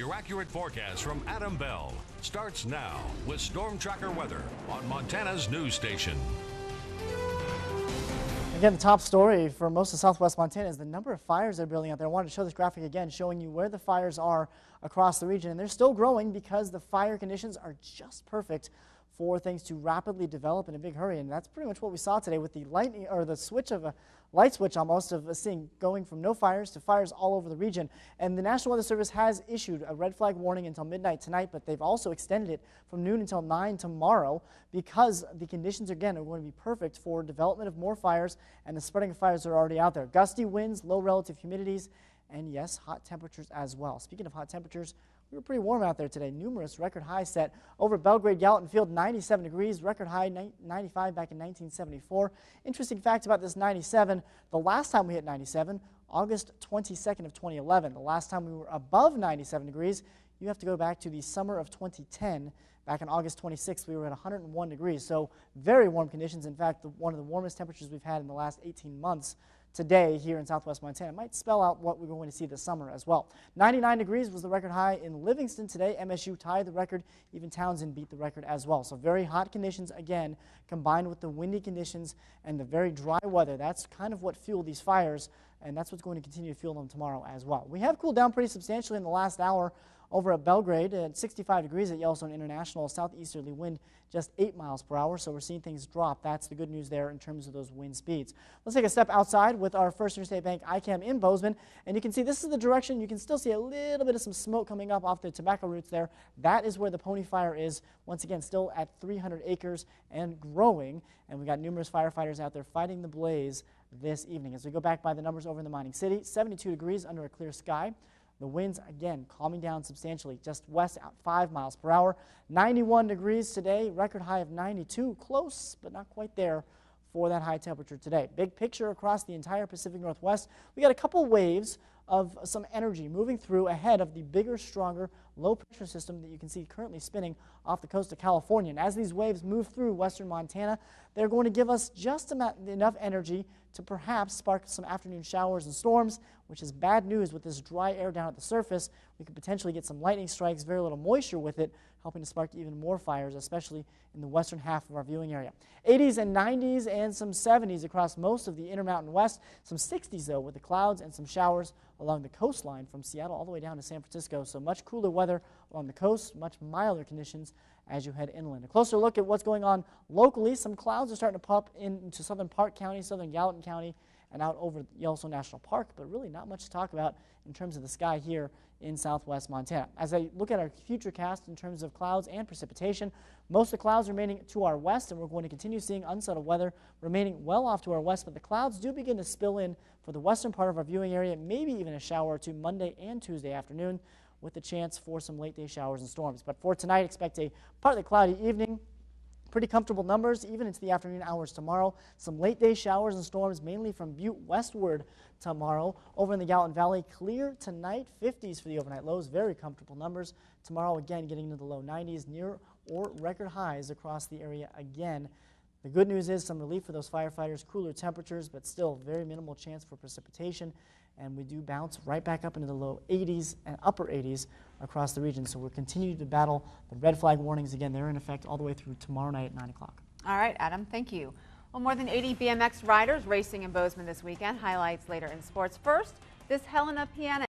Your accurate forecast from Adam Bell starts now with Storm Tracker weather on Montana's news station. Again, the top story for most of southwest Montana is the number of fires they're building out there. I wanted to show this graphic again, showing you where the fires are across the region. And they're still growing because the fire conditions are just perfect for things to rapidly develop in a big hurry. And that's pretty much what we saw today with the lightning, or the switch of a light switch almost, of seeing going from no fires to fires all over the region. And the National Weather Service has issued a red flag warning until midnight tonight, but they've also extended it from noon until 9 tomorrow because the conditions, again, are going to be perfect for development of more fires and the spreading of fires that are already out there. Gusty winds, low relative humidities, and yes, hot temperatures as well. Speaking of hot temperatures, we were pretty warm out there today. Numerous record highs set over at Belgrade Gallatin Field, 97 degrees, record high 95 back in 1974. Interesting fact about this 97, the last time we hit 97, August 22nd of 2011. The last time we were above 97 degrees, you have to go back to the summer of 2010. Back on August 26th, we were at 101 degrees, so very warm conditions. In fact, one of the warmest temperatures we've had in the last 18 months. Today here in southwest Montana might spell out what we're going to see this summer as well. 99 degrees was the record high in Livingston today. MSU tied the record. Even Townsend beat the record as well. So very hot conditions again, combined with the windy conditions and the very dry weather. That's kind of what fueled these fires, and that's what's going to continue to fuel them tomorrow as well. We have cooled down pretty substantially in the last hour over at Belgrade at 65 degrees at Yellowstone International. Southeasterly wind just 8 miles per hour, so we're seeing things drop. That's the good news there in terms of those wind speeds. Let's take a step outside with our First Interstate Bank ICAM in Bozeman, and you can see this is the direction. You can still see a little bit of some smoke coming up off the tobacco roots there. That is where the Pony Fire is, once again still at 300 acres and growing, and we've got numerous firefighters out there fighting the blaze this evening. As we go back by the numbers over in the mining city, 72 degrees under a clear sky. The winds, again, calming down substantially, just west out 5 miles per hour. 91 degrees today, record high of 92, close but not quite there for that high temperature today. Big picture across the entire Pacific Northwest. We got a couple waves of some energy moving through ahead of the bigger, stronger, low-pressure system that you can see currently spinning off the coast of California. And as these waves move through western Montana, they're going to give us just enough energy to perhaps spark some afternoon showers and storms, which is bad news with this dry air down at the surface. We could potentially get some lightning strikes, very little moisture with it, helping to spark even more fires, especially in the western half of our viewing area. 80s and 90s and some 70s across most of the Intermountain West. Some 60s, though, with the clouds and some showers along the coastline from Seattle all the way down to San Francisco. So much cooler weather along the coast, much milder conditions as you head inland. A closer look at what's going on locally. Some clouds are starting to pop into southern Park County, southern Gallatin County, and out over Yellowstone National Park, but really not much to talk about in terms of the sky here in southwest Montana. As I look at our futurecast in terms of clouds and precipitation, most of the clouds remaining to our west, and we're going to continue seeing unsettled weather remaining well off to our west, but the clouds do begin to spill in for the western part of our viewing area, maybe even a shower or two Monday and Tuesday afternoon, with the chance for some late day showers and storms. But for tonight, expect a partly cloudy evening. Pretty comfortable numbers even into the afternoon hours tomorrow. Some late day showers and storms mainly from Butte westward tomorrow. Over in the Gallatin Valley, clear tonight, 50s for the overnight lows, very comfortable numbers. Tomorrow again getting into the low 90s, near or record highs across the area again. The good news is some relief for those firefighters, cooler temperatures, but still very minimal chance for precipitation. And we do bounce right back up into the low 80s and upper 80s across the region. So we're continuing to battle the red flag warnings. Again, they're in effect all the way through tomorrow night at 9 o'clock. All right, Adam, thank you. Well, more than 80 BMX riders racing in Bozeman this weekend. Highlights later in sports. First, this Helena piano